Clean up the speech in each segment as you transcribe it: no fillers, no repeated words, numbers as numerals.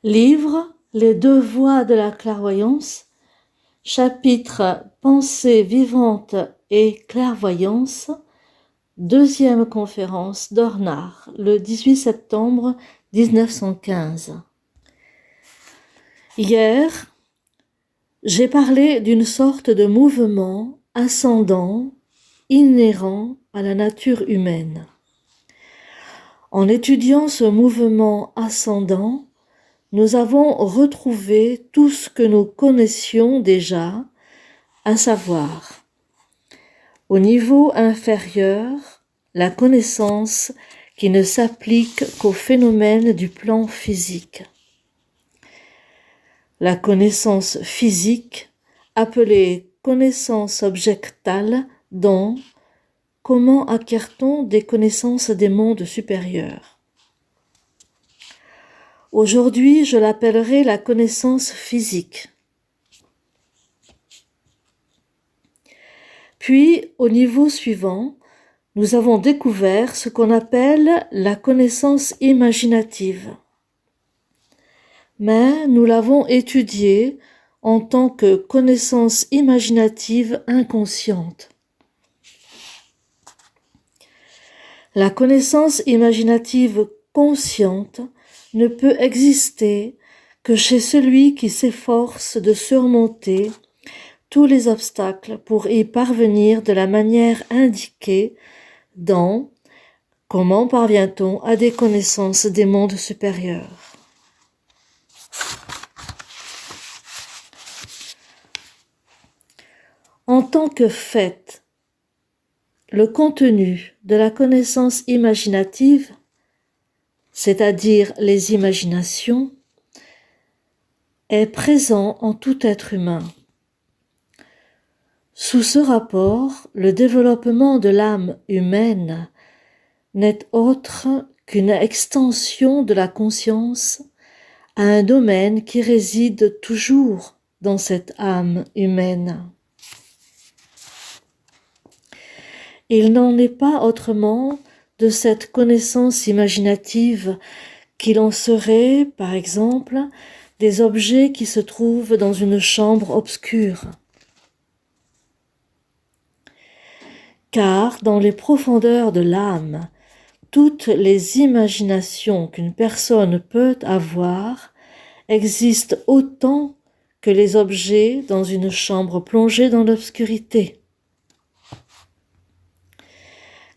Livre Les deux voies de la clairvoyance, chapitre Pensée vivante et clairvoyance, deuxième conférence d'Ornard, le 18 septembre 1915. Hier, j'ai parlé d'une sorte de mouvement ascendant, inhérent à la nature humaine. En étudiant ce mouvement ascendant, nous avons retrouvé tout ce que nous connaissions déjà, à savoir, au niveau inférieur, la connaissance qui ne s'applique qu'aux phénomènes du plan physique. La connaissance physique, appelée connaissance objectale, dont comment acquiert-on des connaissances des mondes supérieurs? Aujourd'hui, je l'appellerai la connaissance physique. Puis, au niveau suivant, nous avons découvert ce qu'on appelle la connaissance imaginative. Mais nous l'avons étudiée en tant que connaissance imaginative inconsciente. La connaissance imaginative consciente ne peut exister que chez celui qui s'efforce de surmonter tous les obstacles pour y parvenir de la manière indiquée dans Comment parvient-on à des connaissances des mondes supérieurs? En tant que fait, le contenu de la connaissance imaginative, c'est-à-dire les imaginations, est présent en tout être humain. Sous ce rapport, le développement de l'âme humaine n'est autre qu'une extension de la conscience à un domaine qui réside toujours dans cette âme humaine. Il n'en est pas autrement de cette connaissance imaginative qu'il en serait, par exemple, des objets qui se trouvent dans une chambre obscure. Car dans les profondeurs de l'âme, toutes les imaginations qu'une personne peut avoir existent autant que les objets dans une chambre plongée dans l'obscurité.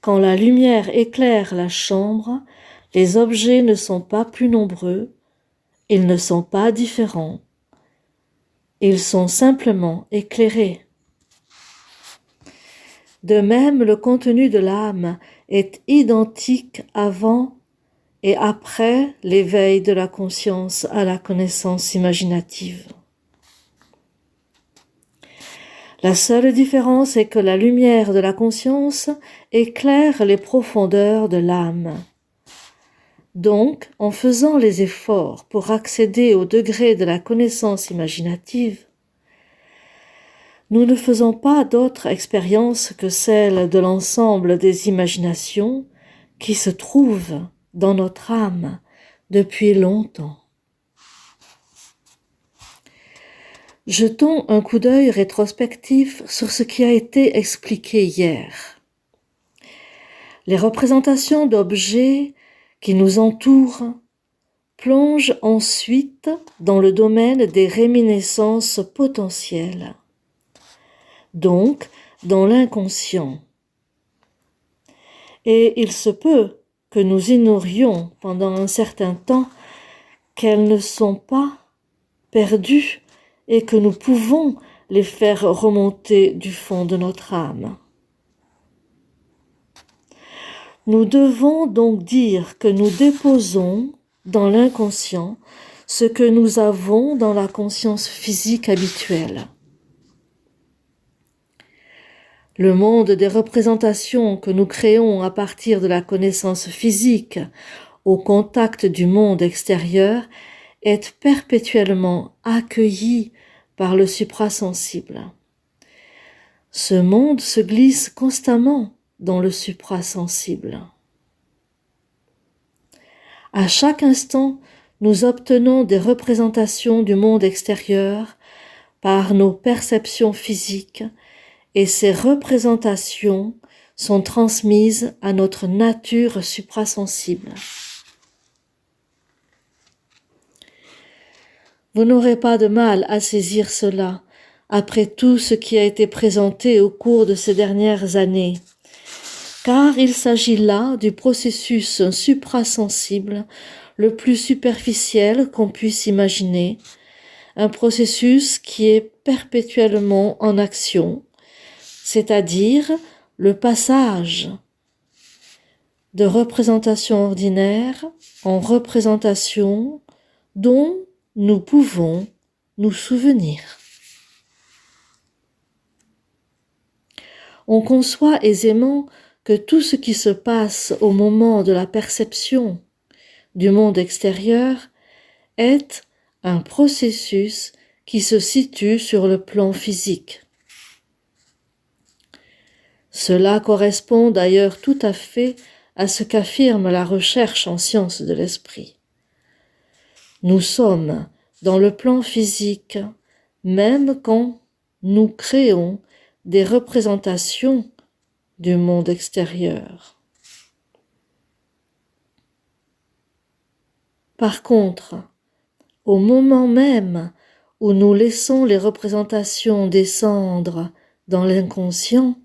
Quand la lumière éclaire la chambre, les objets ne sont pas plus nombreux, ils ne sont pas différents, ils sont simplement éclairés. De même, le contenu de l'âme est identique avant et après l'éveil de la conscience à la connaissance imaginative. La seule différence est que la lumière de la conscience éclaire les profondeurs de l'âme. Donc, en faisant les efforts pour accéder au degré de la connaissance imaginative, nous ne faisons pas d'autre expérience que celle de l'ensemble des imaginations qui se trouvent dans notre âme depuis longtemps. Jetons un coup d'œil rétrospectif sur ce qui a été expliqué hier. Les représentations d'objets qui nous entourent plongent ensuite dans le domaine des réminiscences potentielles, donc dans l'inconscient. Et il se peut que nous ignorions pendant un certain temps qu'elles ne sont pas perdues et que nous pouvons les faire remonter du fond de notre âme. Nous devons donc dire que nous déposons dans l'inconscient ce que nous avons dans la conscience physique habituelle. Le monde des représentations que nous créons à partir de la connaissance physique au contact du monde extérieur est perpétuellement accueilli par le suprasensible. Ce monde se glisse constamment dans le suprasensible. À chaque instant, nous obtenons des représentations du monde extérieur par nos perceptions physiques et ces représentations sont transmises à notre nature suprasensible. Vous n'aurez pas de mal à saisir cela après tout ce qui a été présenté au cours de ces dernières années, car il s'agit là du processus suprasensible le plus superficiel qu'on puisse imaginer, un processus qui est perpétuellement en action, c'est-à-dire le passage de représentation ordinaire en représentation dont nous pouvons nous souvenir. On conçoit aisément que tout ce qui se passe au moment de la perception du monde extérieur est un processus qui se situe sur le plan physique. Cela correspond d'ailleurs tout à fait à ce qu'affirme la recherche en sciences de l'esprit. Nous sommes dans le plan physique, même quand nous créons des représentations du monde extérieur. Par contre, au moment même où nous laissons les représentations descendre dans l'inconscient,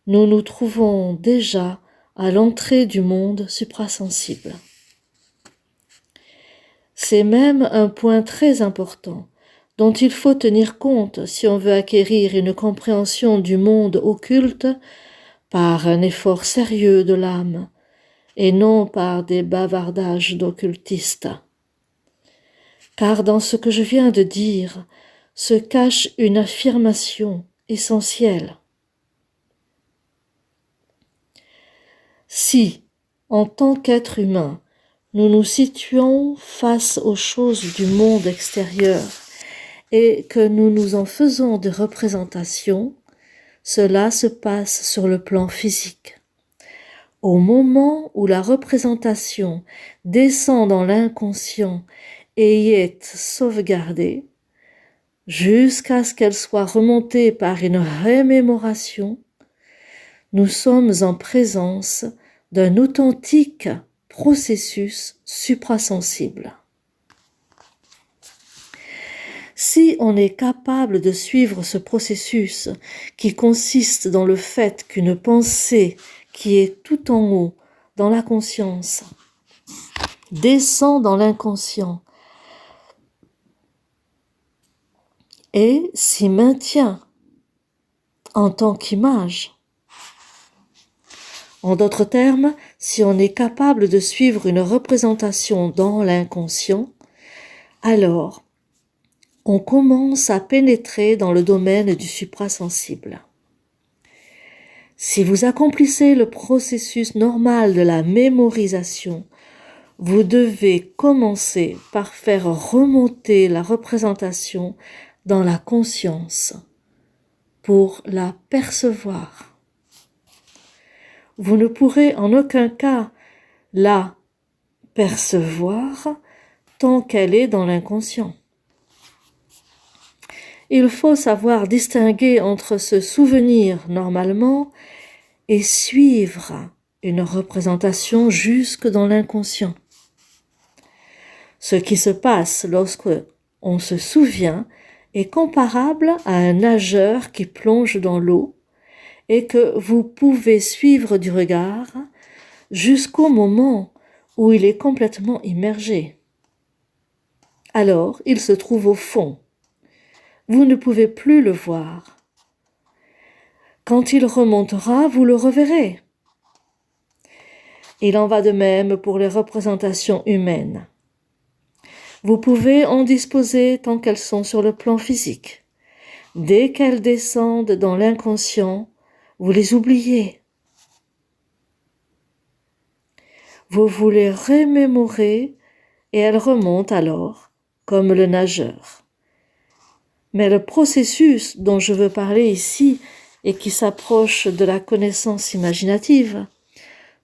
nous nous trouvons déjà à l'entrée du monde suprasensible. C'est même un point très important dont il faut tenir compte si on veut acquérir une compréhension du monde occulte par un effort sérieux de l'âme et non par des bavardages d'occultistes. Car dans ce que je viens de dire se cache une affirmation essentielle. Si, en tant qu'être humain, nous nous situons face aux choses du monde extérieur et que nous nous en faisons des représentations, cela se passe sur le plan physique. Au moment où la représentation descend dans l'inconscient et y est sauvegardée, jusqu'à ce qu'elle soit remontée par une remémoration, nous sommes en présence d'un authentique processus suprasensible. Si on est capable de suivre ce processus qui consiste dans le fait qu'une pensée qui est tout en haut dans la conscience descend dans l'inconscient et s'y maintient en tant qu'image. En d'autres termes, si on est capable de suivre une représentation dans l'inconscient, alors on commence à pénétrer dans le domaine du suprasensible. Si vous accomplissez le processus normal de la mémorisation, vous devez commencer par faire remonter la représentation dans la conscience pour la percevoir. Vous ne pourrez en aucun cas la percevoir tant qu'elle est dans l'inconscient. Il faut savoir distinguer entre se souvenir normalement et suivre une représentation jusque dans l'inconscient. Ce qui se passe lorsque on se souvient est comparable à un nageur qui plonge dans l'eau et que vous pouvez suivre du regard jusqu'au moment où il est complètement immergé. Alors, il se trouve au fond. Vous ne pouvez plus le voir. Quand il remontera, vous le reverrez. Il en va de même pour les représentations humaines. Vous pouvez en disposer tant qu'elles sont sur le plan physique. Dès qu'elles descendent dans l'inconscient, vous les oubliez. Vous vous les remémorez et elles remontent alors, comme le nageur. Mais le processus dont je veux parler ici et qui s'approche de la connaissance imaginative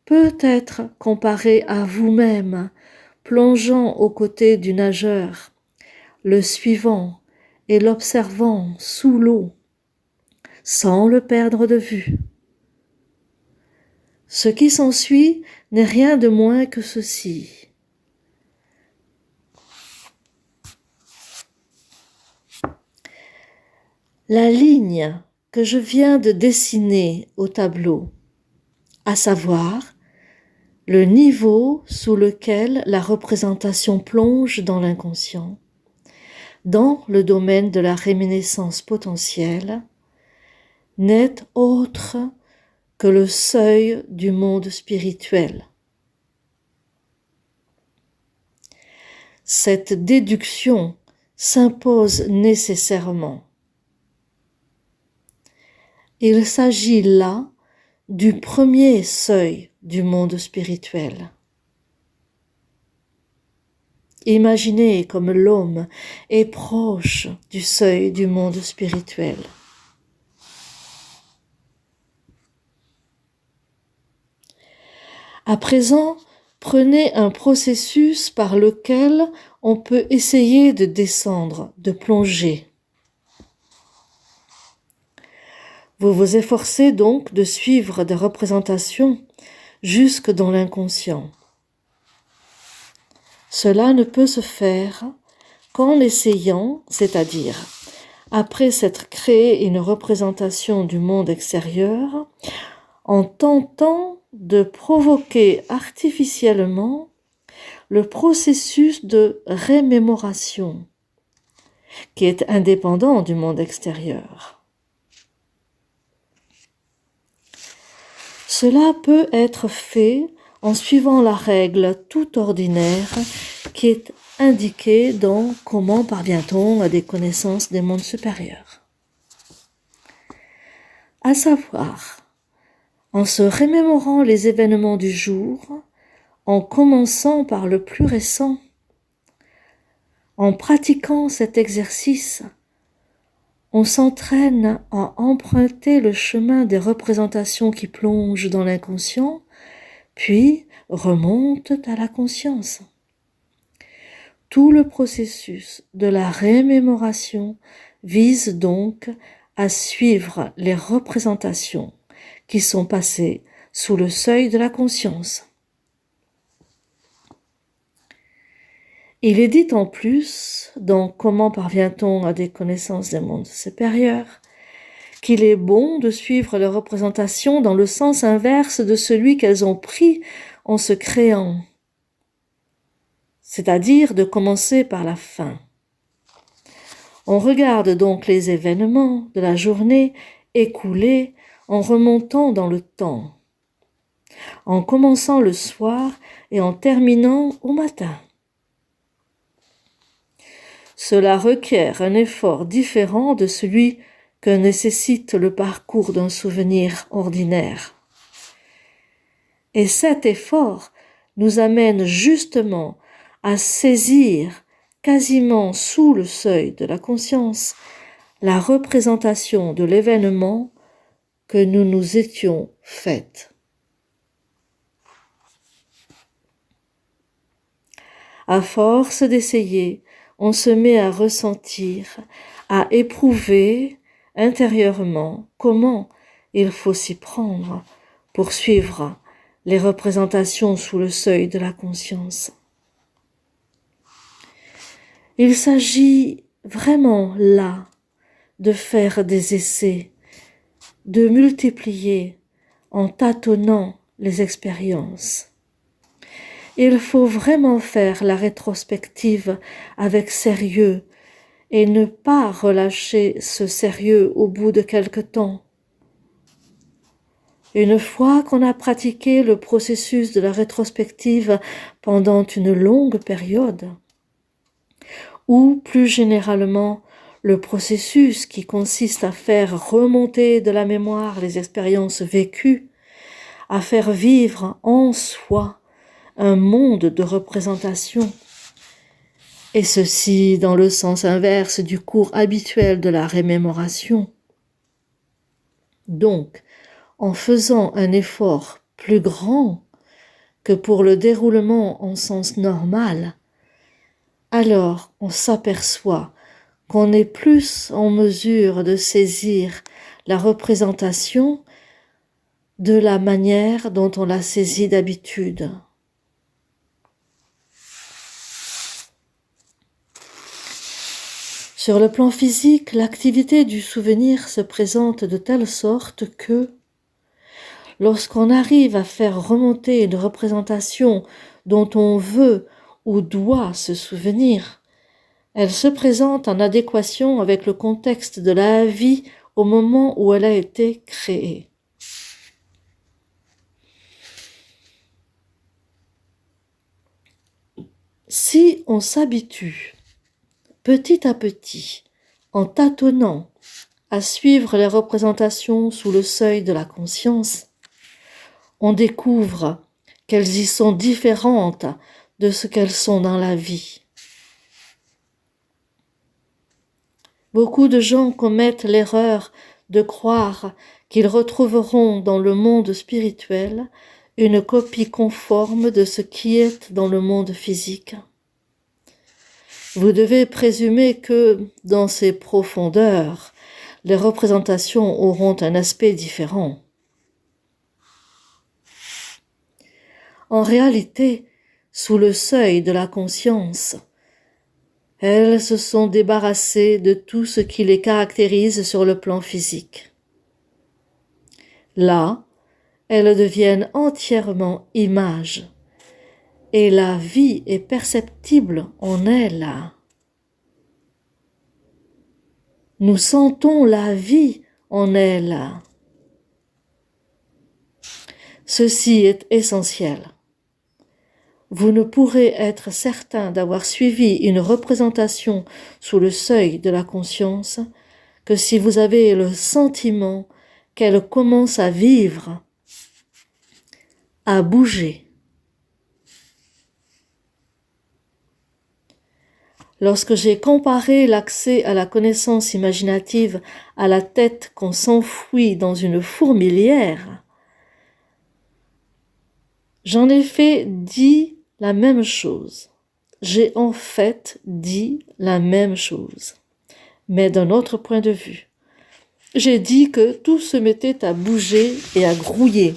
peut être comparé à vous-même plongeant aux côtés du nageur, le suivant et l'observant sous l'eau, sans le perdre de vue. Ce qui s'ensuit n'est rien de moins que ceci. La ligne que je viens de dessiner au tableau, à savoir le niveau sous lequel la représentation plonge dans l'inconscient, dans le domaine de la réminiscence potentielle, n'est autre que le seuil du monde spirituel. Cette déduction s'impose nécessairement. Il s'agit là du premier seuil du monde spirituel. Imaginez comme l'homme est proche du seuil du monde spirituel. À présent, prenez un processus par lequel on peut essayer de descendre, de plonger. Vous vous efforcez donc de suivre des représentations jusque dans l'inconscient. Cela ne peut se faire qu'en essayant, c'est-à-dire après s'être créé une représentation du monde extérieur, en tentant de provoquer artificiellement le processus de rémémoration qui est indépendant du monde extérieur. Cela peut être fait en suivant la règle tout ordinaire qui est indiquée dans Comment parvient-on à des connaissances des mondes supérieurs. À savoir, en se remémorant les événements du jour, en commençant par le plus récent, en pratiquant cet exercice, on s'entraîne à emprunter le chemin des représentations qui plongent dans l'inconscient, puis remontent à la conscience. Tout le processus de la rémémoration vise donc à suivre les représentations qui sont passées sous le seuil de la conscience. Il est dit en plus, dans Comment parvient-on à des connaissances des mondes supérieurs, qu'il est bon de suivre les représentations dans le sens inverse de celui qu'elles ont pris en se créant, c'est-à-dire de commencer par la fin. On regarde donc les événements de la journée écoulée en remontant dans le temps, en commençant le soir et en terminant au matin. Cela requiert un effort différent de celui que nécessite le parcours d'un souvenir ordinaire. Et cet effort nous amène justement à saisir quasiment sous le seuil de la conscience la représentation de l'événement que nous nous étions faite. À force d'essayer, on se met à ressentir, à éprouver intérieurement comment il faut s'y prendre pour suivre les représentations sous le seuil de la conscience. Il s'agit vraiment là de faire des essais, de multiplier en tâtonnant les expériences. Il faut vraiment faire la rétrospective avec sérieux et ne pas relâcher ce sérieux au bout de quelque temps. Une fois qu'on a pratiqué le processus de la rétrospective pendant une longue période, ou plus généralement le processus qui consiste à faire remonter de la mémoire les expériences vécues, à faire vivre en soi un monde de représentation, et ceci dans le sens inverse du cours habituel de la rémémoration. Donc, en faisant un effort plus grand que pour le déroulement en sens normal, alors on s'aperçoit qu'on est plus en mesure de saisir la représentation de la manière dont on la saisit d'habitude. Sur le plan physique, l'activité du souvenir se présente de telle sorte que, lorsqu'on arrive à faire remonter une représentation dont on veut ou doit se souvenir, elle se présente en adéquation avec le contexte de la vie au moment où elle a été créée. Si on s'habitue petit à petit, en tâtonnant, à suivre les représentations sous le seuil de la conscience, on découvre qu'elles y sont différentes de ce qu'elles sont dans la vie. Beaucoup de gens commettent l'erreur de croire qu'ils retrouveront dans le monde spirituel une copie conforme de ce qui est dans le monde physique. Vous devez présumer que, dans ces profondeurs, les représentations auront un aspect différent. En réalité, sous le seuil de la conscience, elles se sont débarrassées de tout ce qui les caractérise sur le plan physique. Là, elles deviennent entièrement images, et la vie est perceptible en elles. Nous sentons la vie en elles. Ceci est essentiel. Vous ne pourrez être certain d'avoir suivi une représentation sous le seuil de la conscience que si vous avez le sentiment qu'elle commence à vivre, à bouger. Lorsque j'ai comparé l'accès à la connaissance imaginative à la tête qu'on s'enfouit dans une fourmilière, j'en ai fait dit la même chose. J'ai en fait dit la même chose, mais d'un autre point de vue. J'ai dit que tout se mettait à bouger et à grouiller.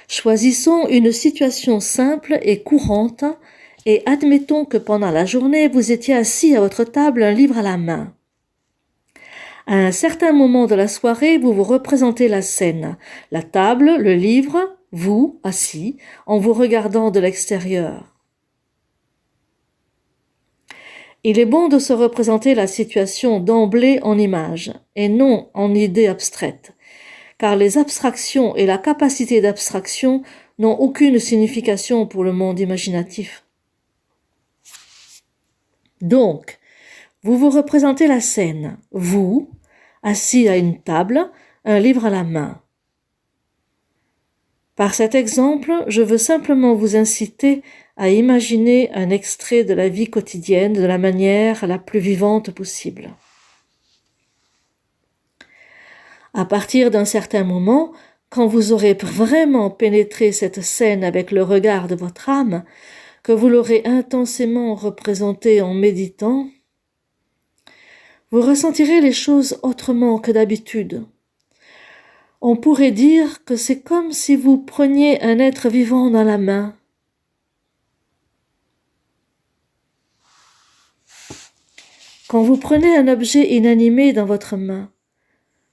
Choisissons une situation simple et courante et admettons que pendant la journée, vous étiez assis à votre table, un livre à la main. À un certain moment de la soirée, vous vous représentez la scène, la table, le livre, vous, assis, en vous regardant de l'extérieur. Il est bon de se représenter la situation d'emblée en images, et non en idées abstraites, car les abstractions et la capacité d'abstraction n'ont aucune signification pour le monde imaginatif. Donc, vous vous représentez la scène, vous, assis à une table, un livre à la main. Par cet exemple, je veux simplement vous inciter à imaginer un extrait de la vie quotidienne de la manière la plus vivante possible. À partir d'un certain moment, quand vous aurez vraiment pénétré cette scène avec le regard de votre âme, que vous l'aurez intensément représentée en méditant, vous ressentirez les choses autrement que d'habitude. On pourrait dire que c'est comme si vous preniez un être vivant dans la main. Quand vous prenez un objet inanimé dans votre main,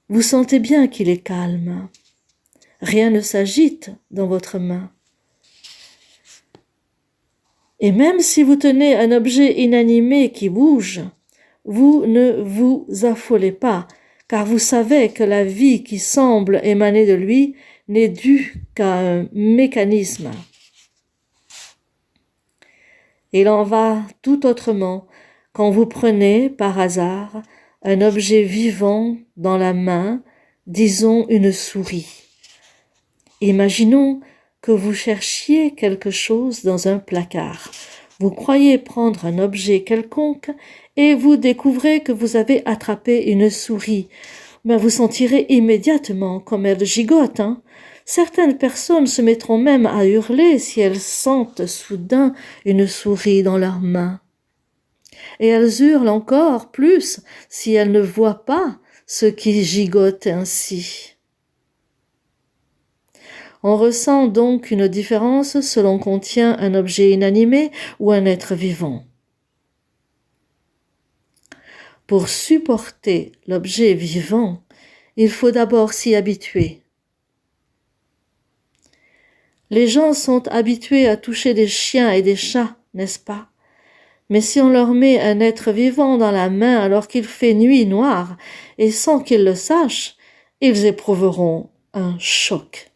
vous sentez bien qu'il est calme. Rien ne s'agite dans votre main. Et même si vous tenez un objet inanimé qui bouge, vous ne vous affolez pas, car vous savez que la vie qui semble émaner de lui n'est due qu'à un mécanisme. Il en va tout autrement quand vous prenez, par hasard, un objet vivant dans la main, disons une souris. Imaginons que vous cherchiez quelque chose dans un placard. Vous croyez prendre un objet quelconque et vous découvrez que vous avez attrapé une souris. Mais vous sentirez immédiatement comme elles gigotent, hein. Certaines personnes se mettront même à hurler si elles sentent soudain une souris dans leurs mains. Et elles hurlent encore plus si elles ne voient pas ce qui gigote ainsi. On ressent donc une différence selon qu'on tient un objet inanimé ou un être vivant. Pour supporter l'objet vivant, il faut d'abord s'y habituer. Les gens sont habitués à toucher des chiens et des chats, n'est-ce pas? Mais si on leur met un être vivant dans la main alors qu'il fait nuit noire et sans qu'ils le sachent, ils éprouveront un choc.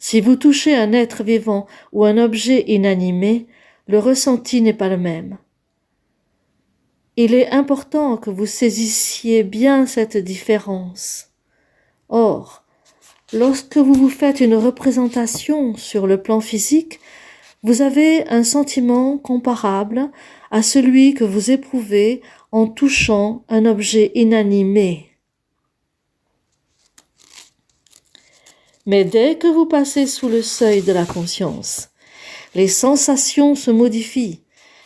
Si vous touchez un être vivant ou un objet inanimé, le ressenti n'est pas le même. Il est important que vous saisissiez bien cette différence. Or, lorsque vous vous faites une représentation sur le plan physique, vous avez un sentiment comparable à celui que vous éprouvez en touchant un objet inanimé. Mais dès que vous passez sous le seuil de la conscience, les sensations se modifient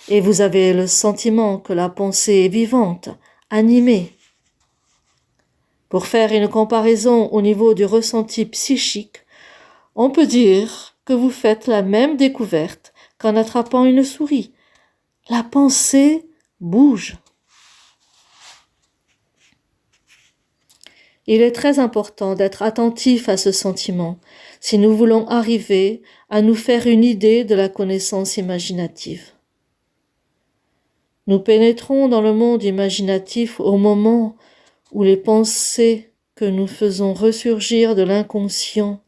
et vous avez le sentiment que la pensée est vivante, animée. Pour faire une comparaison au niveau du ressenti psychique, on peut dire que vous faites la même découverte qu'en attrapant une souris. La pensée bouge. Il est très important d'être attentif à ce sentiment si nous voulons arriver à nous faire une idée de la connaissance imaginative. Nous pénétrons dans le monde imaginatif au moment où les pensées que nous faisons ressurgir de l'inconscient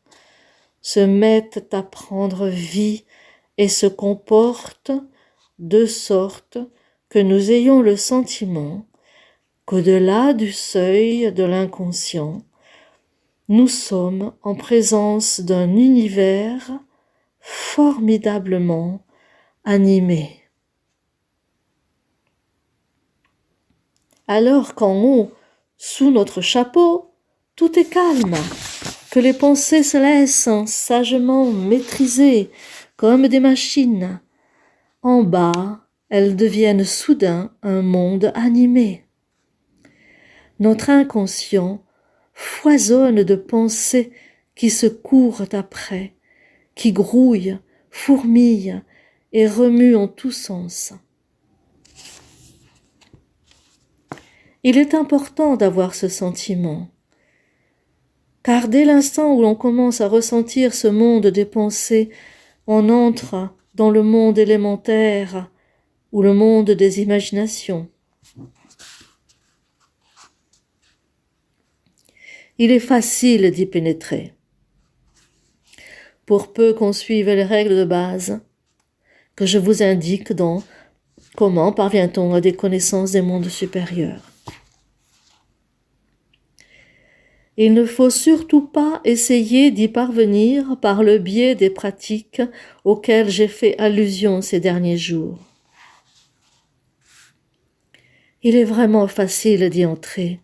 se mettent à prendre vie et se comportent de sorte que nous ayons le sentiment qu'au-delà du seuil de l'inconscient, nous sommes en présence d'un univers formidablement animé. Alors qu'en haut, sous notre chapeau, tout est calme, que les pensées se laissent sagement maîtriser comme des machines. En bas, elles deviennent soudain un monde animé. Notre inconscient foisonne de pensées qui se courent après, qui grouillent, fourmillent et remuent en tous sens. Il est important d'avoir ce sentiment, car dès l'instant où l'on commence à ressentir ce monde des pensées, on entre dans le monde élémentaire ou le monde des imaginations. Il est facile d'y pénétrer, pour peu qu'on suive les règles de base que je vous indique dans Comment parvient-on à des connaissances des mondes supérieurs. Il ne faut surtout pas essayer d'y parvenir par le biais des pratiques auxquelles j'ai fait allusion ces derniers jours. Il est vraiment facile d'y entrer.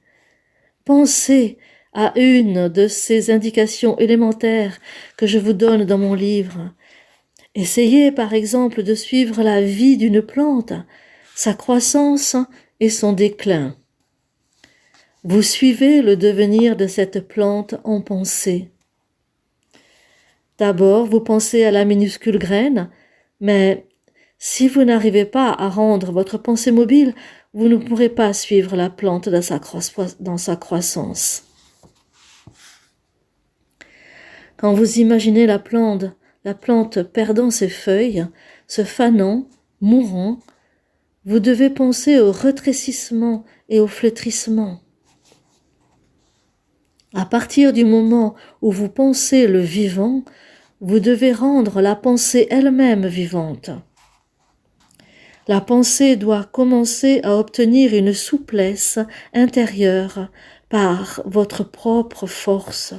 Pensez à une de ces indications élémentaires que je vous donne dans mon livre. Essayez par exemple de suivre la vie d'une plante, sa croissance et son déclin. Vous suivez le devenir de cette plante en pensée. D'abord, vous pensez à la minuscule graine, mais si vous n'arrivez pas à rendre votre pensée mobile, vous ne pourrez pas suivre la plante dans sa croissance. Quand vous imaginez la plante perdant ses feuilles, se fanant, mourant, vous devez penser au rétrécissement et au flétrissement. À partir du moment où vous pensez le vivant, vous devez rendre la pensée elle-même vivante. La pensée doit commencer à obtenir une souplesse intérieure par votre propre force.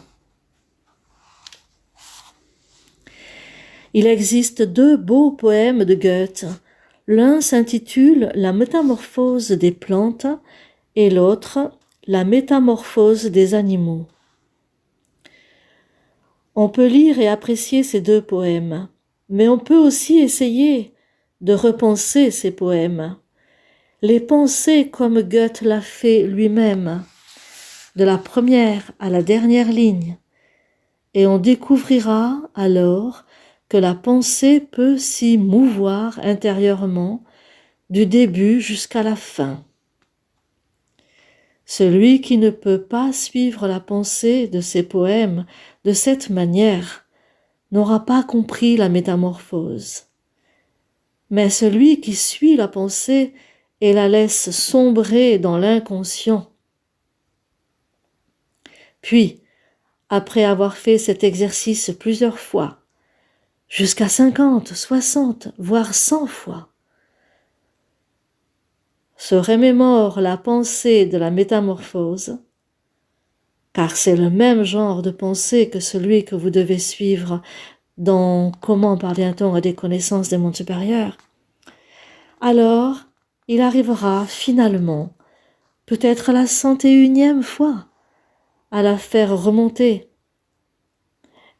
Il existe 2 beaux poèmes de Goethe. L'un s'intitule « La métamorphose des plantes » et l'autre, la métamorphose des animaux. On peut lire et apprécier ces deux poèmes, mais on peut aussi essayer de repenser ces poèmes, les penser comme Goethe l'a fait lui-même, de la première à la dernière ligne, et on découvrira alors que la pensée peut s'y mouvoir intérieurement du début jusqu'à la fin. Celui qui ne peut pas suivre la pensée de ces poèmes de cette manière n'aura pas compris la métamorphose. Mais celui qui suit la pensée et la laisse sombrer dans l'inconscient, puis, après avoir fait cet exercice plusieurs fois, jusqu'à 50, 60, voire 100 fois, se remémore la pensée de la métamorphose, car c'est le même genre de pensée que celui que vous devez suivre dans Comment parvient-on à des connaissances des mondes supérieurs, alors il arrivera finalement, peut-être la 101e fois, à la faire remonter,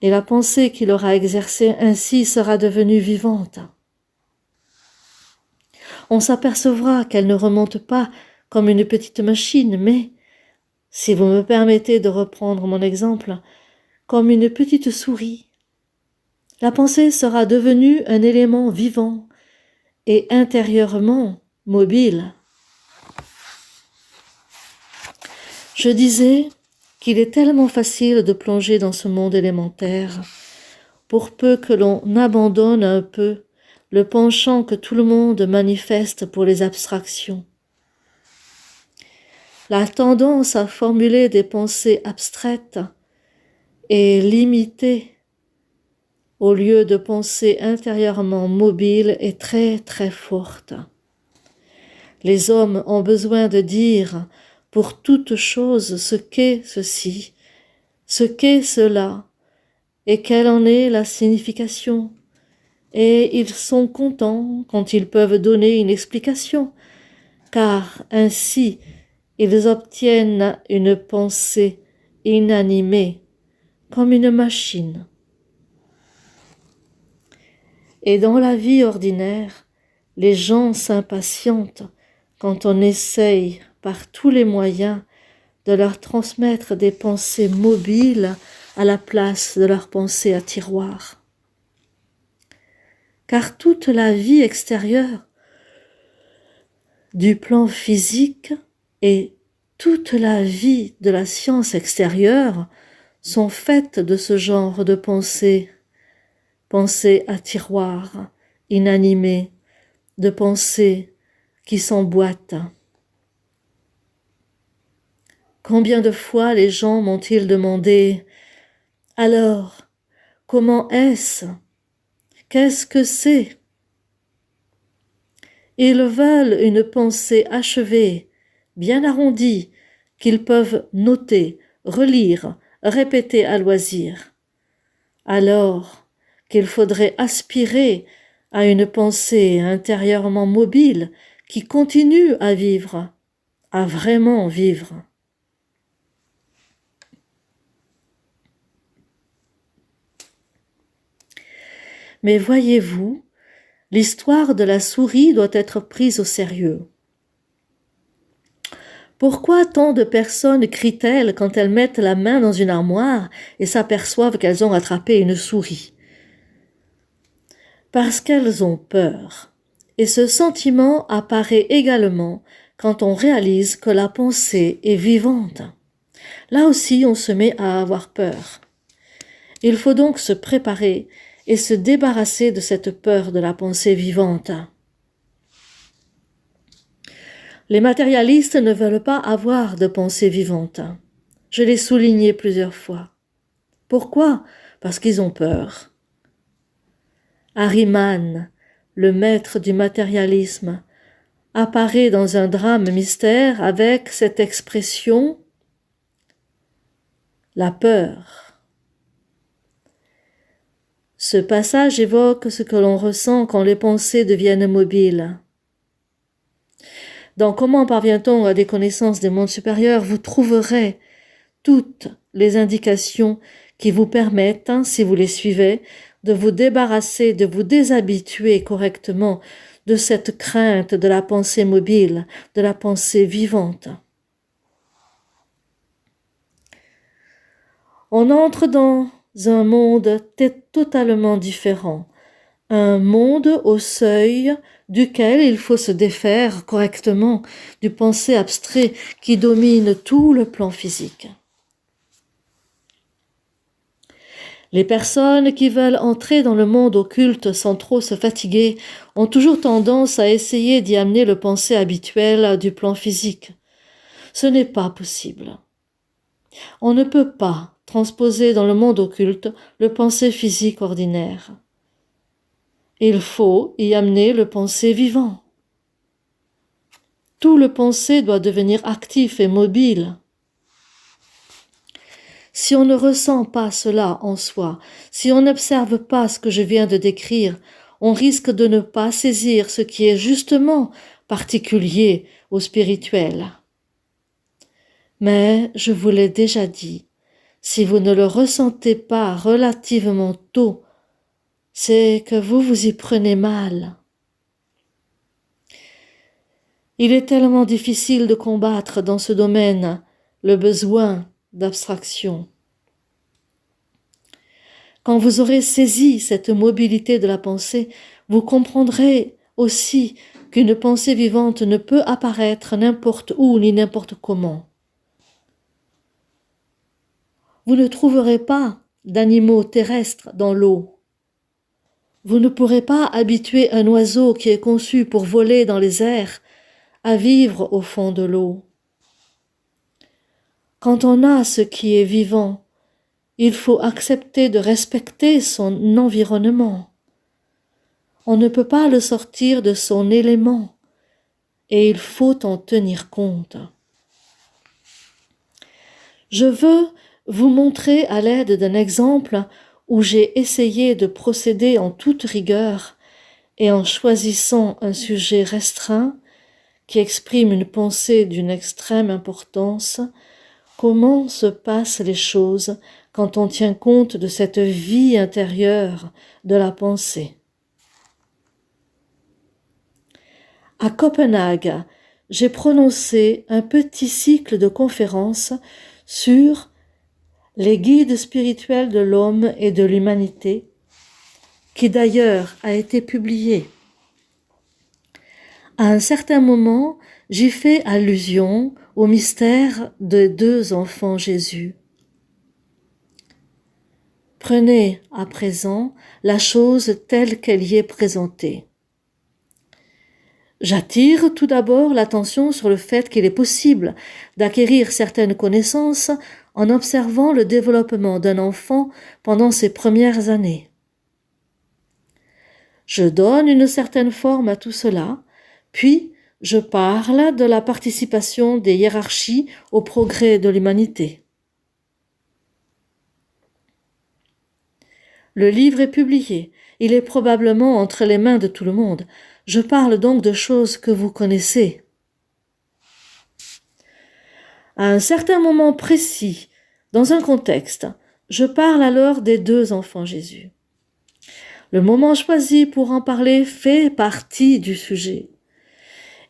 et la pensée qu'il aura exercée ainsi sera devenue vivante. On s'apercevra qu'elle ne remonte pas comme une petite machine, mais, si vous me permettez de reprendre mon exemple, comme une petite souris. La pensée sera devenue un élément vivant et intérieurement mobile. Je disais qu'il est tellement facile de plonger dans ce monde élémentaire, pour peu que l'on abandonne un peu le penchant que tout le monde manifeste pour les abstractions. La tendance à formuler des pensées abstraites et limitées au lieu de pensées intérieurement mobiles est très très forte. Les hommes ont besoin de dire pour toute chose ce qu'est ceci, ce qu'est cela, et quelle en est la signification. Et ils sont contents quand ils peuvent donner une explication, car ainsi ils obtiennent une pensée inanimée, comme une machine. Et dans la vie ordinaire, les gens s'impatientent quand on essaye par tous les moyens de leur transmettre des pensées mobiles à la place de leurs pensées à tiroir. Car toute la vie extérieure du plan physique et toute la vie de la science extérieure sont faites de ce genre de pensées à tiroir, inanimées, de pensées qui s'emboîtent. Combien de fois les gens m'ont-ils demandé « Alors, comment est-ce ? Qu'est-ce que c'est ?» Ils veulent une pensée achevée, bien arrondie, qu'ils peuvent noter, relire, répéter à loisir. Alors qu'il faudrait aspirer à une pensée intérieurement mobile qui continue à vivre, à vraiment vivre. Mais voyez-vous, l'histoire de la souris doit être prise au sérieux. Pourquoi tant de personnes crient-elles quand elles mettent la main dans une armoire et s'aperçoivent qu'elles ont attrapé une souris ? Parce qu'elles ont peur. Et ce sentiment apparaît également quand on réalise que la pensée est vivante. Là aussi, on se met à avoir peur. Il faut donc se préparer et se débarrasser de cette peur de la pensée vivante. Les matérialistes ne veulent pas avoir de pensée vivante. Je l'ai souligné plusieurs fois. Pourquoi ? Parce qu'ils ont peur. Ahriman, le maître du matérialisme, apparaît dans un drame mystère avec cette expression « la peur ». Ce passage évoque ce que l'on ressent quand les pensées deviennent mobiles. Dans Comment parvient-on à des connaissances des mondes supérieurs, vous trouverez toutes les indications qui vous permettent, si vous les suivez, de vous débarrasser, de vous déshabituer correctement de cette crainte de la pensée mobile, de la pensée vivante. On entre dans un monde totalement différent, un monde au seuil duquel il faut se défaire correctement du pensée abstrait qui domine tout le plan physique. Les personnes qui veulent entrer dans le monde occulte sans trop se fatiguer ont toujours tendance à essayer d'y amener le pensée habituel du plan physique. Ce n'est pas possible. On ne peut pas transposer dans le monde occulte le pensée physique ordinaire. Il faut y amener le pensée vivant. Tout le pensée doit devenir actif et mobile. Si on ne ressent pas cela en soi, si on n'observe pas ce que je viens de décrire, on risque de ne pas saisir ce qui est justement particulier au spirituel. Mais je vous l'ai déjà dit, si vous ne le ressentez pas relativement tôt, c'est que vous vous y prenez mal. Il est tellement difficile de combattre dans ce domaine le besoin d'abstraction. Quand vous aurez saisi cette mobilité de la pensée, vous comprendrez aussi qu'une pensée vivante ne peut apparaître n'importe où ni n'importe comment. Vous ne trouverez pas d'animaux terrestres dans l'eau. Vous ne pourrez pas habituer un oiseau qui est conçu pour voler dans les airs à vivre au fond de l'eau. Quand on a ce qui est vivant, il faut accepter de respecter son environnement. On ne peut pas le sortir de son élément et il faut en tenir compte. Je veux vous montrer à l'aide d'un exemple où j'ai essayé de procéder en toute rigueur et en choisissant un sujet restreint qui exprime une pensée d'une extrême importance, comment se passent les choses quand on tient compte de cette vie intérieure de la pensée. À Copenhague, j'ai prononcé un petit cycle de conférences sur les guides spirituels de l'homme et de l'humanité, qui d'ailleurs a été publié. À un certain moment, j'y fais allusion au mystère des 2 enfants Jésus. Prenez à présent la chose telle qu'elle y est présentée. J'attire tout d'abord l'attention sur le fait qu'il est possible d'acquérir certaines connaissances en observant le développement d'un enfant pendant ses premières années. Je donne une certaine forme à tout cela, puis je parle de la participation des hiérarchies au progrès de l'humanité. Le livre est publié, il est probablement entre les mains de tout le monde. Je parle donc de choses que vous connaissez. À un certain moment précis, dans un contexte, je parle alors des 2 enfants Jésus. Le moment choisi pour en parler fait partie du sujet.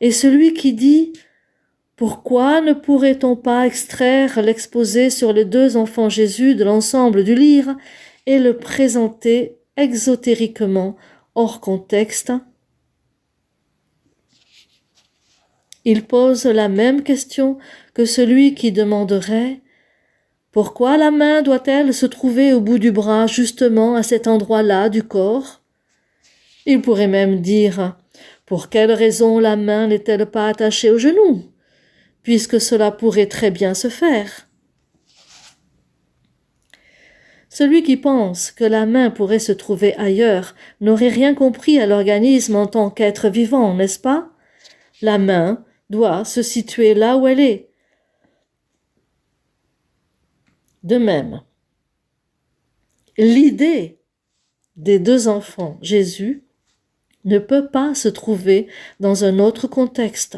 Et celui qui dit « Pourquoi ne pourrait-on pas extraire l'exposé sur les 2 enfants Jésus de l'ensemble du livre et le présenter exotériquement hors contexte ?» Il pose la même question que celui qui demanderait « Pourquoi la main doit-elle se trouver au bout du bras justement à cet endroit-là du corps ?» Il pourrait même dire « Pour quelle raison la main n'est-elle pas attachée au genou, puisque cela pourrait très bien se faire ?» Celui qui pense que la main pourrait se trouver ailleurs n'aurait rien compris à l'organisme en tant qu'être vivant, n'est-ce pas? La main doit se situer là où elle est. De même, l'idée des 2 enfants Jésus ne peut pas se trouver dans un autre contexte.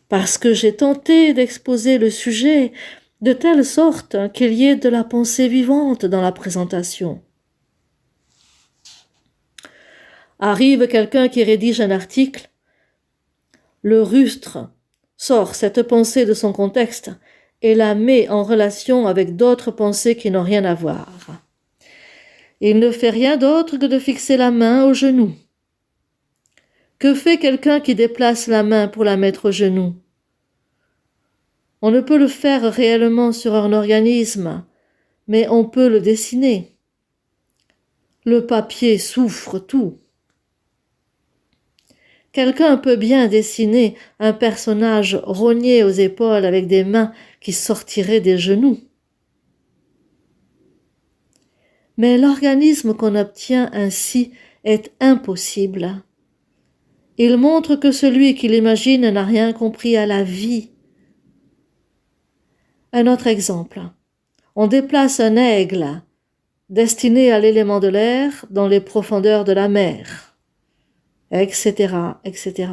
parce que j'ai tenté d'exposer le sujet de telle sorte qu'il y ait de la pensée vivante dans la présentation. Arrive quelqu'un qui rédige un article, le rustre sort cette pensée de son contexte et la met en relation avec d'autres pensées qui n'ont rien à voir. Il ne fait rien d'autre que de fixer la main au genou. Que fait quelqu'un qui déplace la main pour la mettre au genou? On ne peut le faire réellement sur un organisme, mais on peut le dessiner. Le papier souffre tout. Quelqu'un peut bien dessiner un personnage rogné aux épaules avec des mains qui sortiraient des genoux. Mais l'organisme qu'on obtient ainsi est impossible. Il montre que celui qui l'imagine n'a rien compris à la vie. Un autre exemple. On déplace un aigle destiné à l'élément de l'air dans les profondeurs de la mer, etc., etc.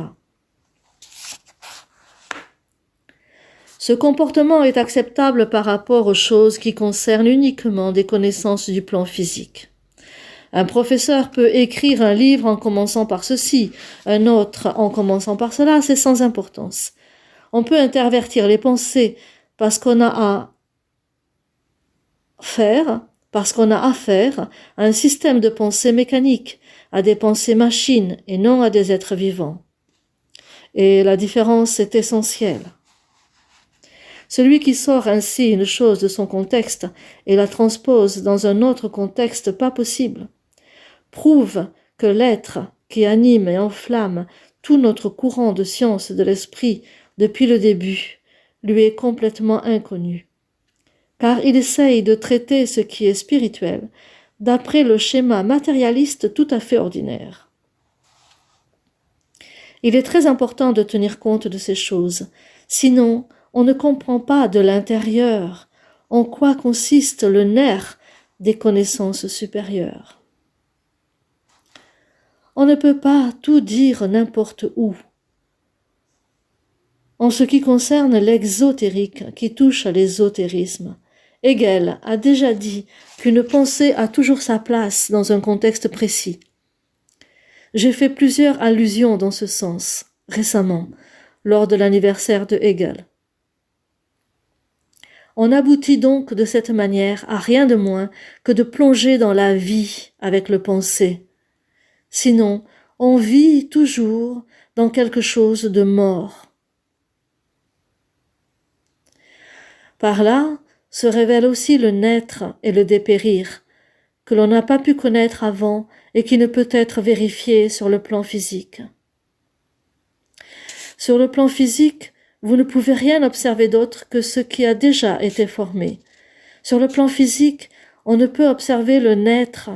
Ce comportement est acceptable par rapport aux choses qui concernent uniquement des connaissances du plan physique. Un professeur peut écrire un livre en commençant par ceci, un autre en commençant par cela, c'est sans importance. On peut intervertir les pensées parce qu'on a affaire à un système de pensée mécanique, à des pensées machines et non à des êtres vivants. Et la différence est essentielle. Celui qui sort ainsi une chose de son contexte et la transpose dans un autre contexte pas possible, prouve que l'être qui anime et enflamme tout notre courant de science de l'esprit depuis le début lui est complètement inconnu, car il essaye de traiter ce qui est spirituel d'après le schéma matérialiste tout à fait ordinaire. Il est très important de tenir compte de ces choses, sinon on ne comprend pas de l'intérieur en quoi consiste le nerf des connaissances supérieures. On ne peut pas tout dire n'importe où. En ce qui concerne l'exotérique qui touche à l'ésotérisme, Hegel a déjà dit qu'une pensée a toujours sa place dans un contexte précis. J'ai fait plusieurs allusions dans ce sens récemment, lors de l'anniversaire de Hegel. On aboutit donc de cette manière à rien de moins que de plonger dans la vie avec le pensée. Sinon, on vit toujours dans quelque chose de mort. Par là se révèle aussi le naître et le dépérir, que l'on n'a pas pu connaître avant et qui ne peut être vérifié sur le plan physique. Sur le plan physique, vous ne pouvez rien observer d'autre que ce qui a déjà été formé. Sur le plan physique, on ne peut observer le naître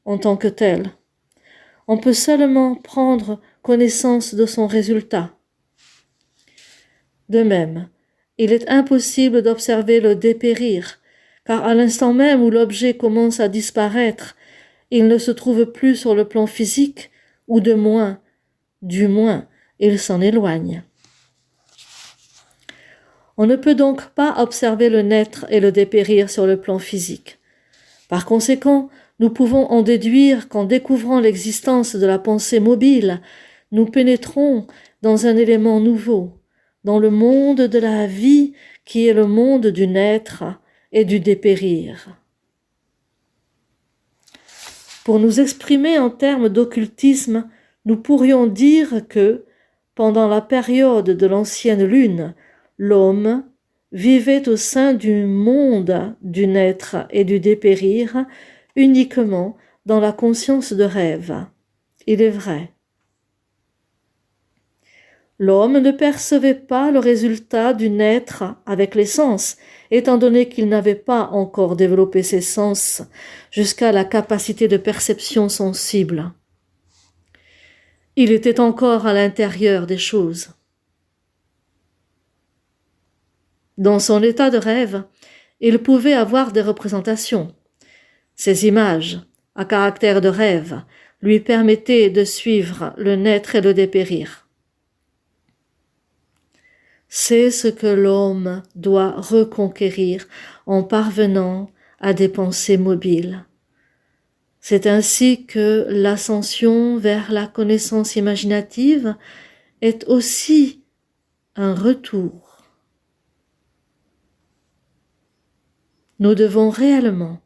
en tant que tel. On peut seulement prendre connaissance de son résultat. De même, il est impossible d'observer le dépérir, car à l'instant même où l'objet commence à disparaître, il ne se trouve plus sur le plan physique, ou du moins, il s'en éloigne. On ne peut donc pas observer le naître et le dépérir sur le plan physique. Par conséquent, nous pouvons en déduire qu'en découvrant l'existence de la pensée mobile, nous pénétrons dans un élément nouveau, dans le monde de la vie qui est le monde du naître et du dépérir. Pour nous exprimer en termes d'occultisme, nous pourrions dire que, pendant la période de l'ancienne lune, l'homme vivait au sein du monde du naître et du dépérir uniquement dans la conscience de rêve. Il est vrai. L'homme ne percevait pas le résultat du naître avec les sens, étant donné qu'il n'avait pas encore développé ses sens jusqu'à la capacité de perception sensible. Il était encore à l'intérieur des choses. Dans son état de rêve, il pouvait avoir des représentations. Ces images, à caractère de rêve, lui permettaient de suivre le naître et le dépérir. C'est ce que l'homme doit reconquérir en parvenant à des pensées mobiles. C'est ainsi que l'ascension vers la connaissance imaginative est aussi un retour. Nous devons réellement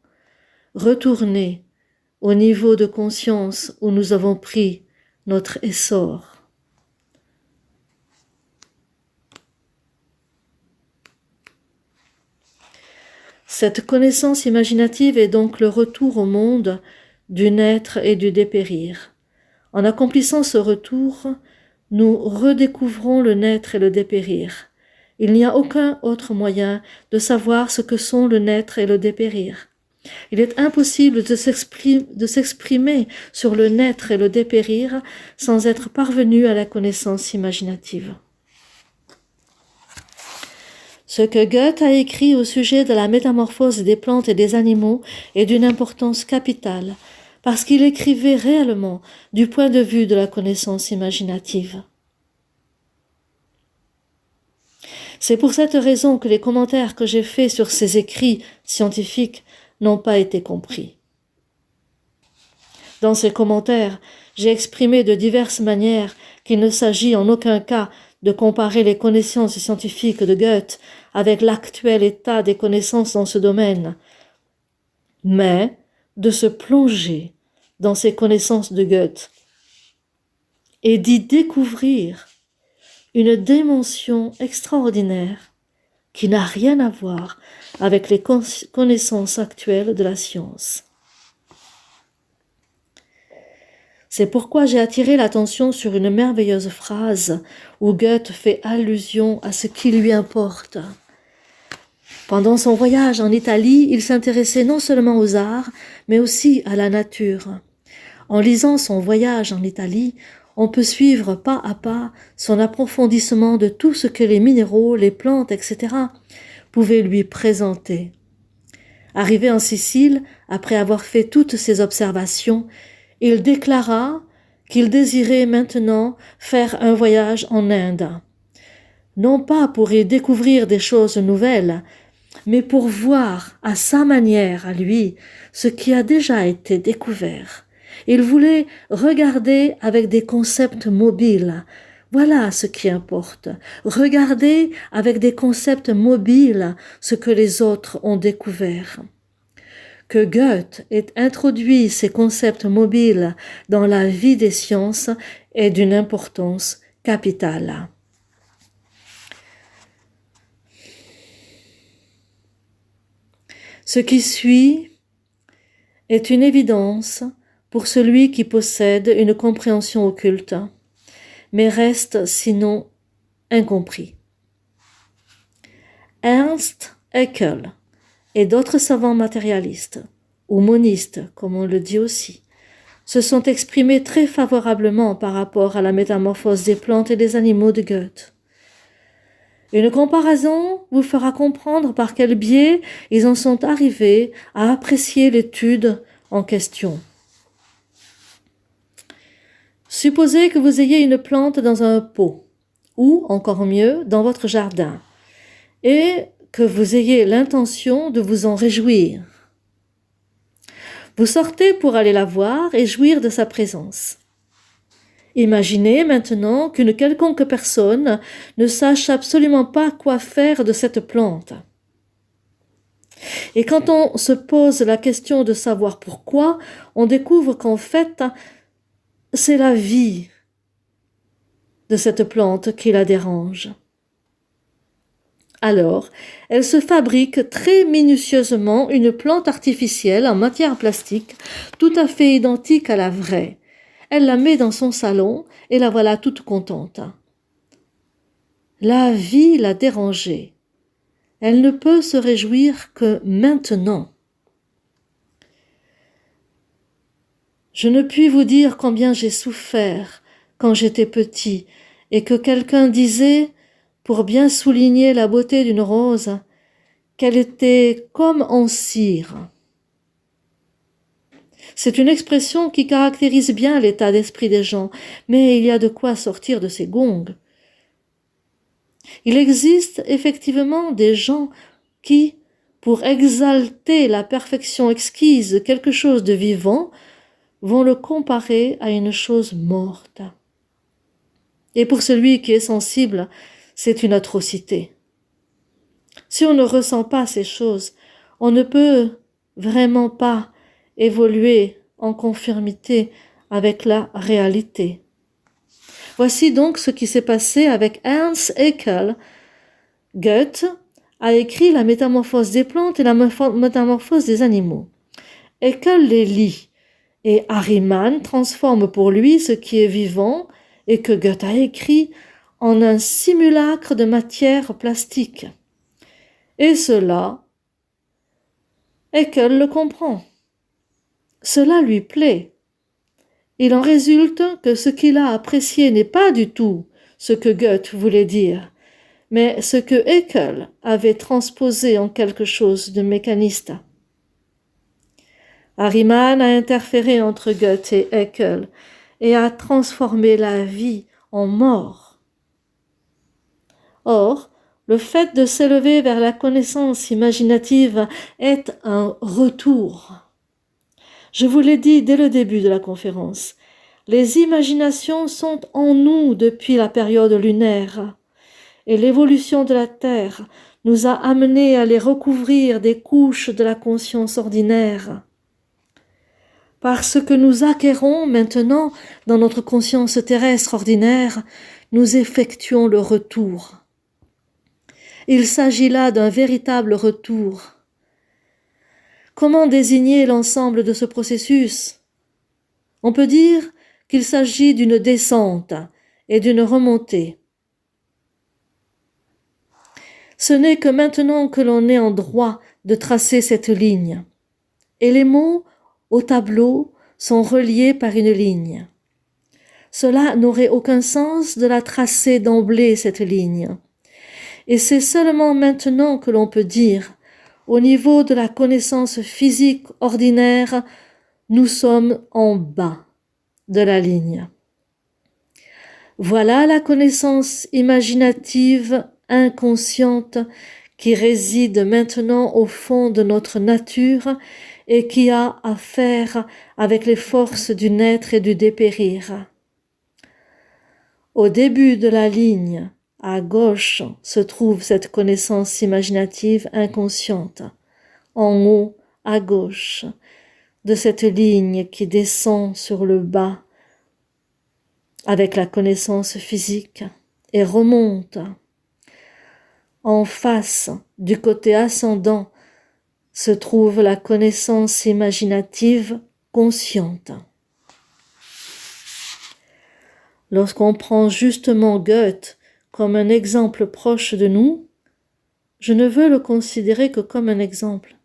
retourner au niveau de conscience où nous avons pris notre essor. Cette connaissance imaginative est donc le retour au monde du naître et du dépérir. En accomplissant ce retour, nous redécouvrons le naître et le dépérir. Il n'y a aucun autre moyen de savoir ce que sont le naître et le dépérir. Il est impossible de s'exprimer sur le naître et le dépérir sans être parvenu à la connaissance imaginative. Ce que Goethe a écrit au sujet de la métamorphose des plantes et des animaux est d'une importance capitale, parce qu'il écrivait réellement du point de vue de la connaissance imaginative. C'est pour cette raison que les commentaires que j'ai faits sur ces écrits scientifiques n'ont pas été compris. Dans ces commentaires, j'ai exprimé de diverses manières qu'il ne s'agit en aucun cas de comparer les connaissances scientifiques de Goethe avec l'actuel état des connaissances dans ce domaine, mais de se plonger dans ces connaissances de Goethe et d'y découvrir une dimension extraordinaire qui n'a rien à voir avec les connaissances actuelles de la science. C'est pourquoi j'ai attiré l'attention sur une merveilleuse phrase où Goethe fait allusion à ce qui lui importe. Pendant son voyage en Italie, il s'intéressait non seulement aux arts, mais aussi à la nature. En lisant son voyage en Italie, on peut suivre pas à pas son approfondissement de tout ce que les minéraux, les plantes, etc. pouvaient lui présenter. Arrivé en Sicile, après avoir fait toutes ces observations, il déclara qu'il désirait maintenant faire un voyage en Inde. Non pas pour y découvrir des choses nouvelles, mais pour voir à sa manière, à lui, ce qui a déjà été découvert. Il voulait regarder avec des concepts mobiles. Voilà ce qui importe. Regarder avec des concepts mobiles ce que les autres ont découvert. Que Goethe ait introduit ces concepts mobiles dans la vie des sciences est d'une importance capitale. Ce qui suit est une évidence pour celui qui possède une compréhension occulte, mais reste sinon incompris. Ernst Haeckel et d'autres savants matérialistes, ou monistes, comme on le dit aussi, se sont exprimés très favorablement par rapport à la métamorphose des plantes et des animaux de Goethe. Une comparaison vous fera comprendre par quel biais ils en sont arrivés à apprécier l'étude en question. Supposez que vous ayez une plante dans un pot, ou, encore mieux, dans votre jardin, et que vous ayez l'intention de vous en réjouir. Vous sortez pour aller la voir et jouir de sa présence. Imaginez maintenant qu'une quelconque personne ne sache absolument pas quoi faire de cette plante. Et quand on se pose la question de savoir pourquoi, on découvre qu'en fait, c'est la vie de cette plante qui la dérange. Alors, elle se fabrique très minutieusement une plante artificielle en matière plastique, tout à fait identique à la vraie. Elle la met dans son salon et la voilà toute contente. La vie l'a dérangée. Elle ne peut se réjouir que maintenant. Je ne puis vous dire combien j'ai souffert quand j'étais petit et que quelqu'un disait, pour bien souligner la beauté d'une rose, qu'elle était comme en cire. C'est une expression qui caractérise bien l'état d'esprit des gens, mais il y a de quoi sortir de ces gongs. Il existe effectivement des gens qui, pour exalter la perfection exquise de quelque chose de vivant, vont le comparer à une chose morte. Et pour celui qui est sensible, c'est une atrocité. Si on ne ressent pas ces choses, on ne peut vraiment pas évoluer en conformité avec la réalité. Voici donc ce qui s'est passé avec Ernst Haeckel. Goethe a écrit la métamorphose des plantes et la métamorphose des animaux. Haeckel les lit, et Ahriman transforme pour lui ce qui est vivant et que Goethe a écrit en un simulacre de matière plastique. Et cela, Haeckel le comprend. Cela lui plaît. Il en résulte que ce qu'il a apprécié n'est pas du tout ce que Goethe voulait dire, mais ce que Haeckel avait transposé en quelque chose de mécaniste. Ahriman a interféré entre Goethe et Haeckel et a transformé la vie en mort. Or, le fait de s'élever vers la connaissance imaginative est un retour. Je vous l'ai dit dès le début de la conférence, les imaginations sont en nous depuis la période lunaire, et l'évolution de la Terre nous a amenés à les recouvrir des couches de la conscience ordinaire. Parce que nous acquérons maintenant dans notre conscience terrestre ordinaire, nous effectuons le retour. Il s'agit là d'un véritable retour. Comment désigner l'ensemble de ce processus? On peut dire qu'il s'agit d'une descente et d'une remontée. Ce n'est que maintenant que l'on est en droit de tracer cette ligne. Et les mots au tableau sont reliés par une ligne. Cela n'aurait aucun sens de la tracer d'emblée, cette ligne. Et c'est seulement maintenant que l'on peut dire, au niveau de la connaissance physique ordinaire, nous sommes en bas de la ligne. Voilà la connaissance imaginative inconsciente qui réside maintenant au fond de notre nature et qui a à faire avec les forces du naître et du dépérir. Au début de la ligne, à gauche, se trouve cette connaissance imaginative inconsciente. En haut, à gauche, de cette ligne qui descend sur le bas avec la connaissance physique et remonte. En face, du côté ascendant, se trouve la connaissance imaginative consciente. Lorsqu'on prend justement Goethe comme un exemple proche de nous, je ne veux le considérer que comme un exemple.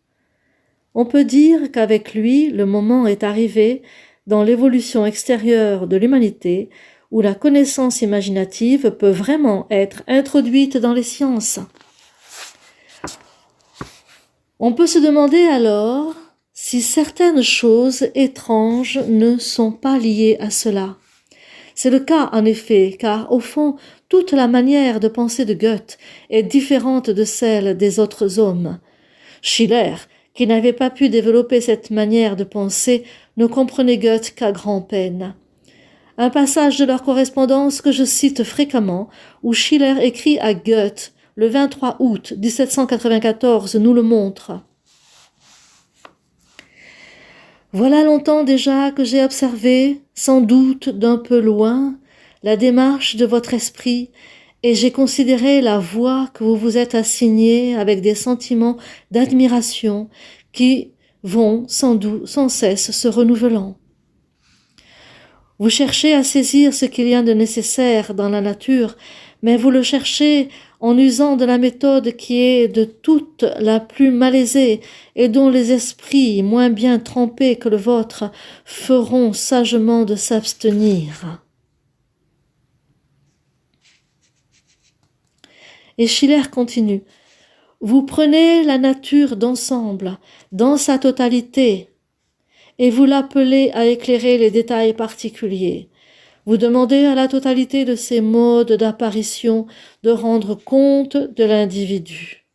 On peut dire qu'avec lui, le moment est arrivé dans l'évolution extérieure de l'humanité où la connaissance imaginative peut vraiment être introduite dans les sciences. On peut se demander alors si certaines choses étranges ne sont pas liées à cela. C'est le cas en effet, car au fond, toute la manière de penser de Goethe est différente de celle des autres hommes. Schiller, qui n'avait pas pu développer cette manière de penser, ne comprenait Goethe qu'à grand-peine. Un passage de leur correspondance que je cite fréquemment, où Schiller écrit à Goethe le 23 août 1794, nous le montre. Voilà longtemps déjà que j'ai observé, sans doute d'un peu loin, la démarche de votre esprit, et j'ai considéré la voie que vous vous êtes assignée avec des sentiments d'admiration qui vont sans cesse se renouvelant. Vous cherchez à saisir ce qu'il y a de nécessaire dans la nature, mais vous le cherchez en usant de la méthode qui est de toute la plus malaisée et dont les esprits moins bien trempés que le vôtre feront sagement de s'abstenir. Et Schiller continue. Vous prenez la nature d'ensemble, dans sa totalité, et vous l'appelez à éclairer les détails particuliers. Vous demandez à la totalité de ces modes d'apparition de rendre compte de l'individu.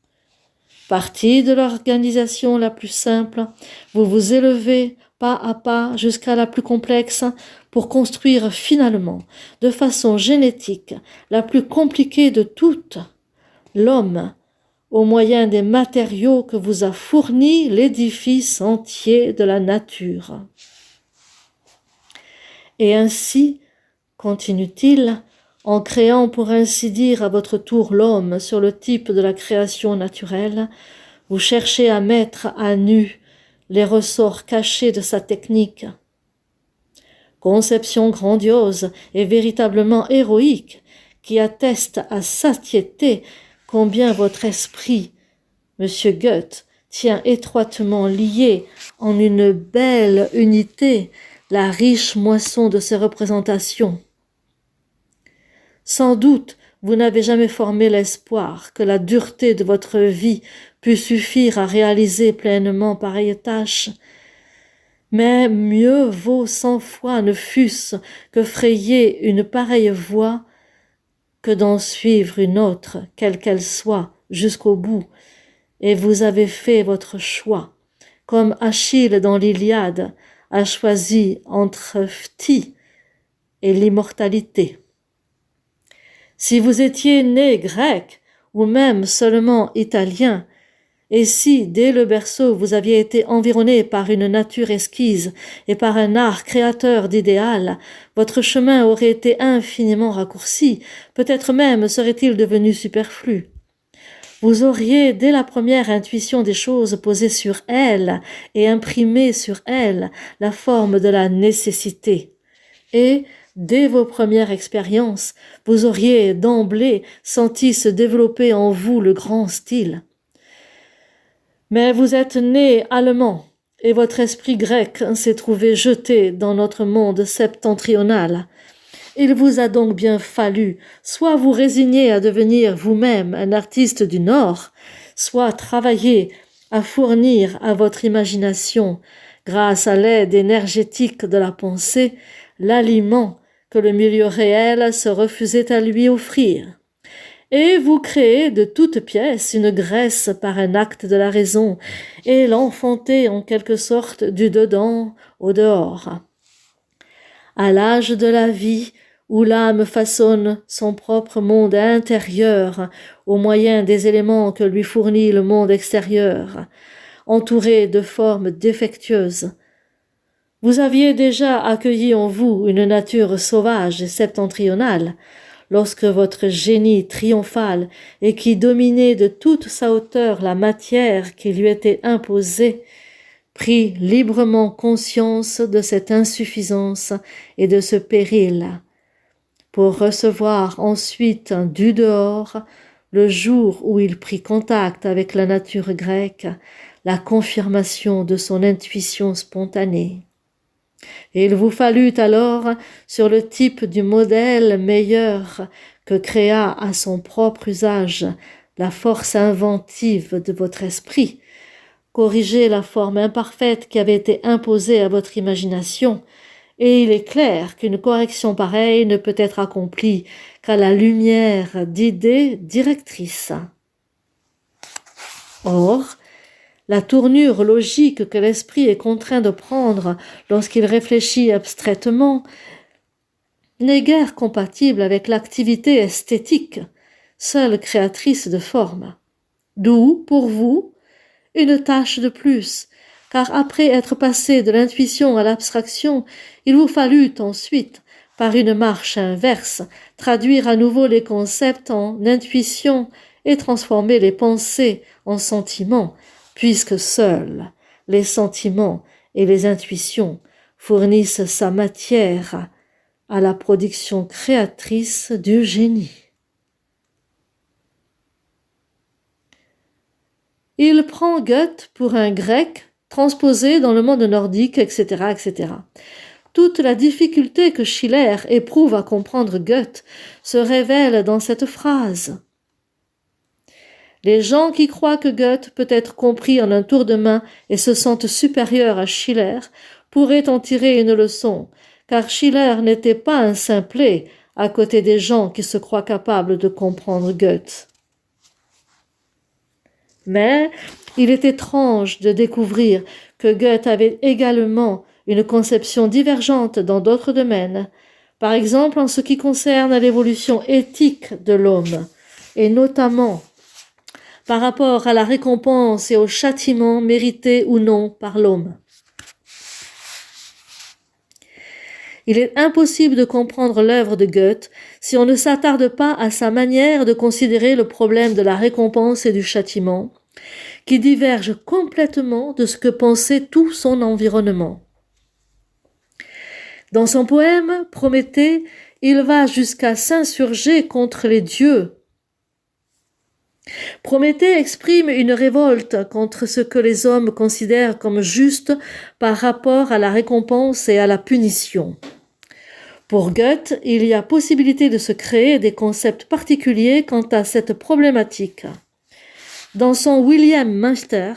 Partie de l'organisation la plus simple, vous vous élevez pas à pas jusqu'à la plus complexe pour construire finalement, de façon génétique, la plus compliquée de toutes, l'homme, au moyen des matériaux que vous a fournis l'édifice entier de la nature. Et ainsi, continue-t-il, en créant pour ainsi dire à votre tour l'homme sur le type de la création naturelle, vous cherchez à mettre à nu les ressorts cachés de sa technique. Conception grandiose et véritablement héroïque qui atteste à satiété combien votre esprit, Monsieur Goethe, tient étroitement lié en une belle unité la riche moisson de ses représentations. Sans doute, vous n'avez jamais formé l'espoir que la dureté de votre vie pût suffire à réaliser pleinement pareille tâche. Mais mieux vaut 100 fois ne fût-ce que frayer une pareille voie que d'en suivre une autre, quelle qu'elle soit, jusqu'au bout. Et vous avez fait votre choix, comme Achille dans l'Iliade a choisi entre Phthie et l'immortalité. Si vous étiez né grec, ou même seulement italien, et si, dès le berceau, vous aviez été environné par une nature esquisse et par un art créateur d'idéal, votre chemin aurait été infiniment raccourci, peut-être même serait-il devenu superflu. Vous auriez, dès la première intuition des choses, posé sur elle et imprimé sur elle la forme de la nécessité. Et, dès vos premières expériences, vous auriez d'emblée senti se développer en vous le grand style. Mais vous êtes né allemand, et votre esprit grec s'est trouvé jeté dans notre monde septentrional. Il vous a donc bien fallu soit vous résigner à devenir vous-même un artiste du Nord, soit travailler à fournir à votre imagination, grâce à l'aide énergétique de la pensée, l'aliment que le milieu réel se refusait à lui offrir. Et vous créez de toutes pièces une graisse par un acte de la raison, et l'enfantez en quelque sorte du dedans au dehors. À l'âge de la vie, où l'âme façonne son propre monde intérieur au moyen des éléments que lui fournit le monde extérieur, entouré de formes défectueuses, vous aviez déjà accueilli en vous une nature sauvage et septentrionale, lorsque votre génie triomphal et qui dominait de toute sa hauteur la matière qui lui était imposée, prit librement conscience de cette insuffisance et de ce péril, pour recevoir ensuite du dehors, le jour où il prit contact avec la nature grecque, la confirmation de son intuition spontanée. Et il vous fallut alors, sur le type du modèle meilleur que créa à son propre usage la force inventive de votre esprit, corriger la forme imparfaite qui avait été imposée à votre imagination, et il est clair qu'une correction pareille ne peut être accomplie qu'à la lumière d'idées directrices. Or, la tournure logique que l'esprit est contraint de prendre lorsqu'il réfléchit abstraitement n'est guère compatible avec l'activité esthétique, seule créatrice de forme. D'où, pour vous, une tâche de plus, car après être passé de l'intuition à l'abstraction, il vous fallut ensuite, par une marche inverse, traduire à nouveau les concepts en intuition et transformer les pensées en sentiments, puisque seuls les sentiments et les intuitions fournissent sa matière à la production créatrice du génie. Il prend Goethe pour un grec transposé dans le monde nordique, etc., etc. Toute la difficulté que Schiller éprouve à comprendre Goethe se révèle dans cette phrase. Les gens qui croient que Goethe peut être compris en un tour de main et se sentent supérieurs à Schiller pourraient en tirer une leçon, car Schiller n'était pas un simplet à côté des gens qui se croient capables de comprendre Goethe. Mais il est étrange de découvrir que Goethe avait également une conception divergente dans d'autres domaines, par exemple en ce qui concerne l'évolution éthique de l'homme, et notamment par rapport à la récompense et au châtiment mérités ou non par l'homme. Il est impossible de comprendre l'œuvre de Goethe si on ne s'attarde pas à sa manière de considérer le problème de la récompense et du châtiment, qui diverge complètement de ce que pensait tout son environnement. Dans son poème Prométhée, il va jusqu'à s'insurger contre les dieux. Prométhée exprime une révolte contre ce que les hommes considèrent comme juste par rapport à la récompense et à la punition. Pour Goethe, il y a possibilité de se créer des concepts particuliers quant à cette problématique. Dans son William Meister,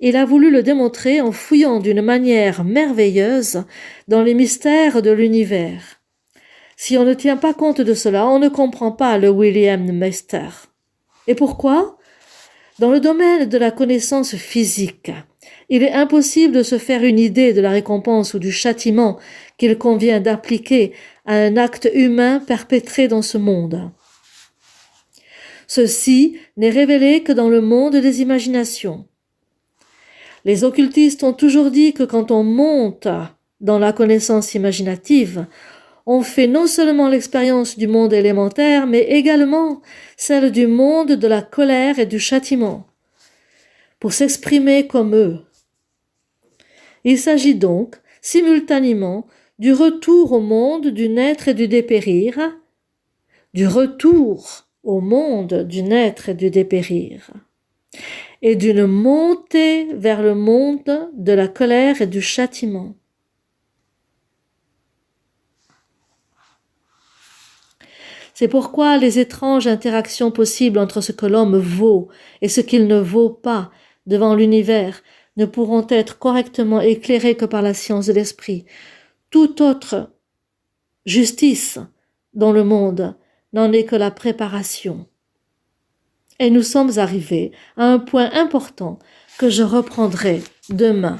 il a voulu le démontrer en fouillant d'une manière merveilleuse dans les mystères de l'univers. Si on ne tient pas compte de cela, on ne comprend pas le William Meister. Et pourquoi ? Dans le domaine de la connaissance physique, il est impossible de se faire une idée de la récompense ou du châtiment qu'il convient d'appliquer à un acte humain perpétré dans ce monde. Ceci n'est révélé que dans le monde des imaginations. Les occultistes ont toujours dit que quand on monte dans la connaissance imaginative, on fait non seulement l'expérience du monde élémentaire, mais également celle du monde de la colère et du châtiment, pour s'exprimer comme eux. Il s'agit donc, simultanément, du retour au monde du naître et du dépérir, du retour au monde du naître et du dépérir, et d'une montée vers le monde de la colère et du châtiment. C'est pourquoi les étranges interactions possibles entre ce que l'homme vaut et ce qu'il ne vaut pas devant l'univers ne pourront être correctement éclairées que par la science de l'esprit. Toute autre justice dans le monde n'en est que la préparation. Et nous sommes arrivés à un point important que je reprendrai demain.